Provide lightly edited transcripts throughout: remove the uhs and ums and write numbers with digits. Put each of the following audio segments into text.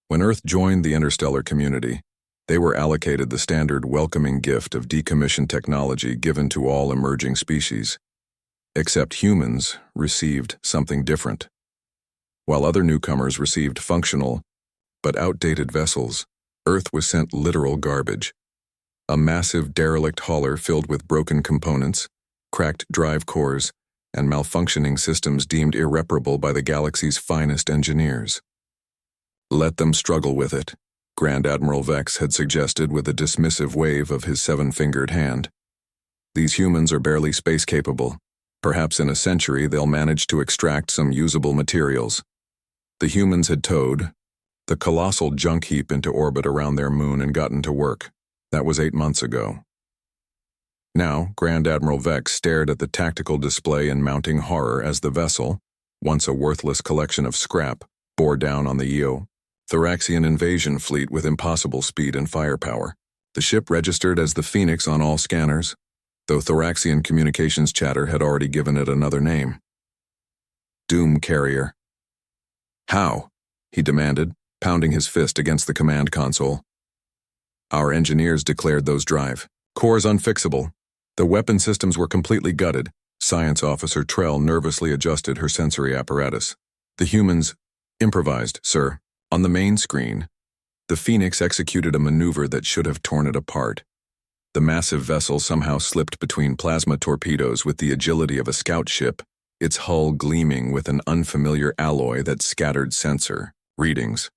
When Earth joined the interstellar community, they were allocated the standard welcoming gift of decommissioned technology given to all emerging species. Except humans received something different. While other newcomers received functional, but outdated vessels, Earth was sent literal garbage. A massive derelict hauler filled with broken components, cracked drive cores, and malfunctioning systems deemed irreparable by the galaxy's finest engineers. Let them struggle with it, Grand Admiral Vex had suggested with a dismissive wave of his seven-fingered hand. These humans are barely space-capable. Perhaps in a century they'll manage to extract some usable materials. The humans had towed the colossal junk heap into orbit around their moon and gotten to work. That was 8 months ago. Now, Grand Admiral Vex stared at the tactical display in mounting horror as the vessel, once a worthless collection of scrap, bore down on the Io, Thoraxian invasion fleet with impossible speed and firepower. The ship registered as the Phoenix on all scanners, though Thoraxian communications chatter had already given it another name. Doom Carrier. How? He demanded, pounding his fist against the command console. Our engineers declared those drive cores unfixable. The weapon systems were completely gutted. Science Officer Trell nervously adjusted her sensory apparatus. The humans improvised, sir. On the main screen, the Phoenix executed a maneuver that should have torn it apart. The massive vessel somehow slipped between plasma torpedoes with the agility of a scout ship, its hull gleaming with an unfamiliar alloy that scattered sensor readings.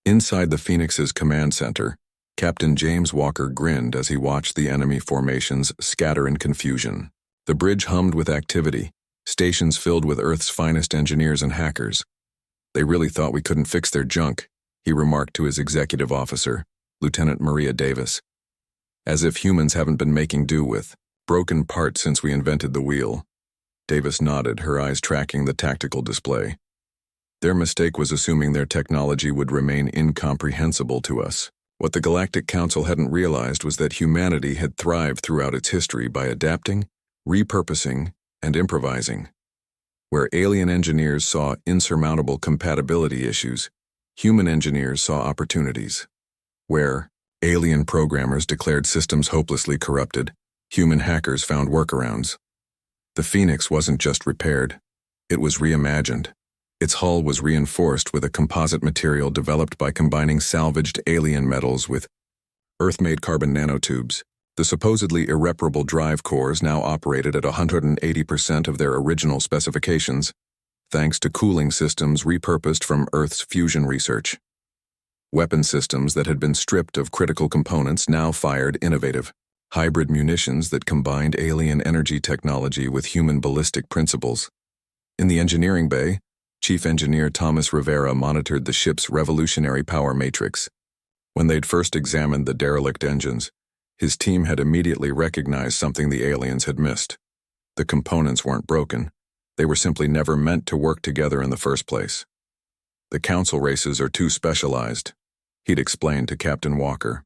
Inside the Phoenix's command center, Captain James Walker grinned as he watched the enemy formations scatter in confusion. The bridge hummed with activity, stations filled with Earth's finest engineers and hackers. They really thought we couldn't fix their junk, he remarked to his executive officer, Lieutenant Maria Davis. As if humans haven't been making do with broken parts since we invented the wheel. Davis nodded, her eyes tracking the tactical display. Their mistake was assuming their technology would remain incomprehensible to us. What the Galactic Council hadn't realized was that humanity had thrived throughout its history by adapting, repurposing, and improvising. Where alien engineers saw insurmountable compatibility issues, human engineers saw opportunities. Where alien programmers declared systems hopelessly corrupted, human hackers found workarounds. The Phoenix wasn't just repaired, it was reimagined. Its hull was reinforced with a composite material developed by combining salvaged alien metals with Earth-made carbon nanotubes. The supposedly irreparable drive cores now operated at 180% of their original specifications, thanks to cooling systems repurposed from Earth's fusion research. Weapon systems that had been stripped of critical components now fired innovative, hybrid munitions that combined alien energy technology with human ballistic principles. In the engineering bay, Chief Engineer Thomas Rivera monitored the ship's revolutionary power matrix. When they'd first examined the derelict engines, his team had immediately recognized something the aliens had missed. The components weren't broken. They were simply never meant to work together in the first place. The council races are too specialized, he'd explained to Captain Walker.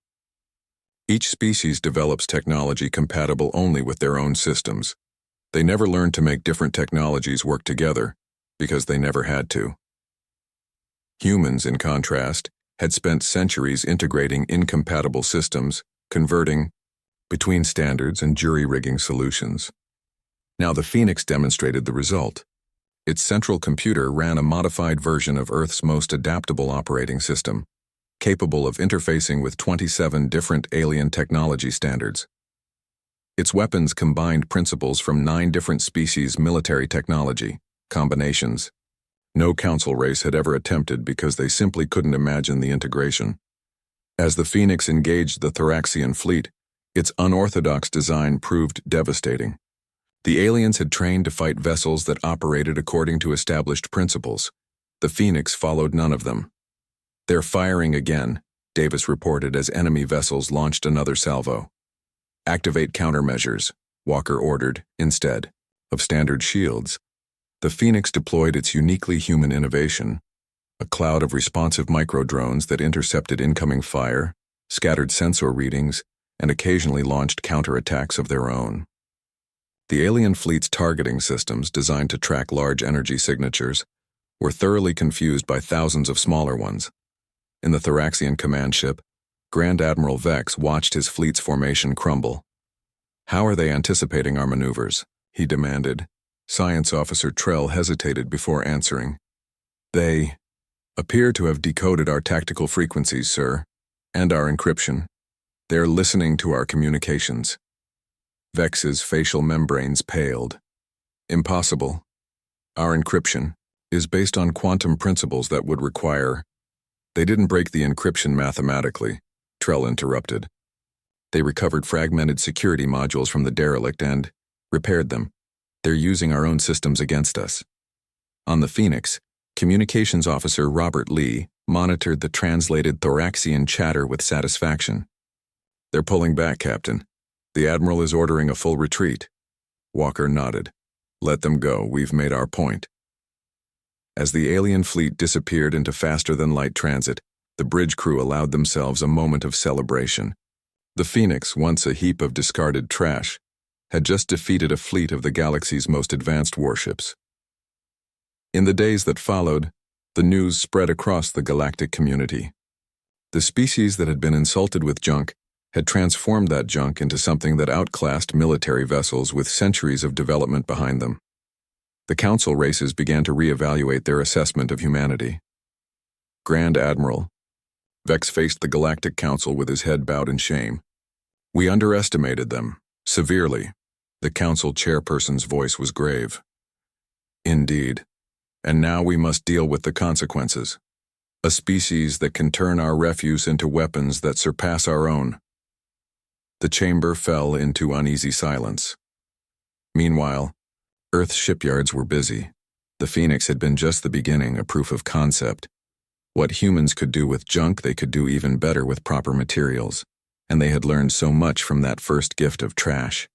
Each species develops technology compatible only with their own systems. They never learned to make different technologies work together because they never had to. Humans, in contrast, had spent centuries integrating incompatible systems, converting between standards and jury-rigging solutions. Now the Phoenix demonstrated the result. Its central computer ran a modified version of Earth's most adaptable operating system, capable of interfacing with 27 different alien technology standards. Its weapons combined principles from 9 different species' military technology combinations. No council race had ever attempted because they simply couldn't imagine the integration. As the Phoenix engaged the Thoraxian fleet, its unorthodox design proved devastating. The aliens had trained to fight vessels that operated according to established principles. The Phoenix followed none of them. "They're firing again," Davis reported as enemy vessels launched another salvo. "Activate countermeasures," Walker ordered, instead of standard shields. The Phoenix deployed its uniquely human innovation, a cloud of responsive microdrones that intercepted incoming fire, scattered sensor readings, and occasionally launched counterattacks of their own. The alien fleet's targeting systems, designed to track large energy signatures, were thoroughly confused by thousands of smaller ones. In the Thoraxian command ship, Grand Admiral Vex watched his fleet's formation crumble. "How are they anticipating our maneuvers?" he demanded. Science Officer Trell hesitated before answering. "They appear to have decoded our tactical frequencies, sir, and our encryption. They're listening to our communications." Vex's facial membranes paled. "Impossible. Our encryption is based on quantum principles that would require—" "They didn't break the encryption mathematically," Trell interrupted. "They recovered fragmented security modules from the derelict and repaired them. They're using our own systems against us." On the Phoenix, Communications Officer Robert Lee monitored the translated Thoraxian chatter with satisfaction. "They're pulling back, Captain. The Admiral is ordering a full retreat." Walker nodded. "Let them go. We've made our point." As the alien fleet disappeared into faster-than-light transit, the bridge crew allowed themselves a moment of celebration. The Phoenix, once a heap of discarded trash, had just defeated a fleet of the galaxy's most advanced warships. In the days that followed, the news spread across the galactic community. The species that had been insulted with junk had transformed that junk into something that outclassed military vessels with centuries of development behind them. The Council races began to reevaluate their assessment of humanity. "Grand Admiral," Vex faced the Galactic Council with his head bowed in shame. "We underestimated them, severely." The Council chairperson's voice was grave. "Indeed. And now we must deal with the consequences. A species that can turn our refuse into weapons that surpass our own." The chamber fell into uneasy silence. Meanwhile, Earth's shipyards were busy. The Phoenix had been just the beginning, a proof of concept. What humans could do with junk, they could do even better with proper materials, and they had learned so much from that first gift of trash.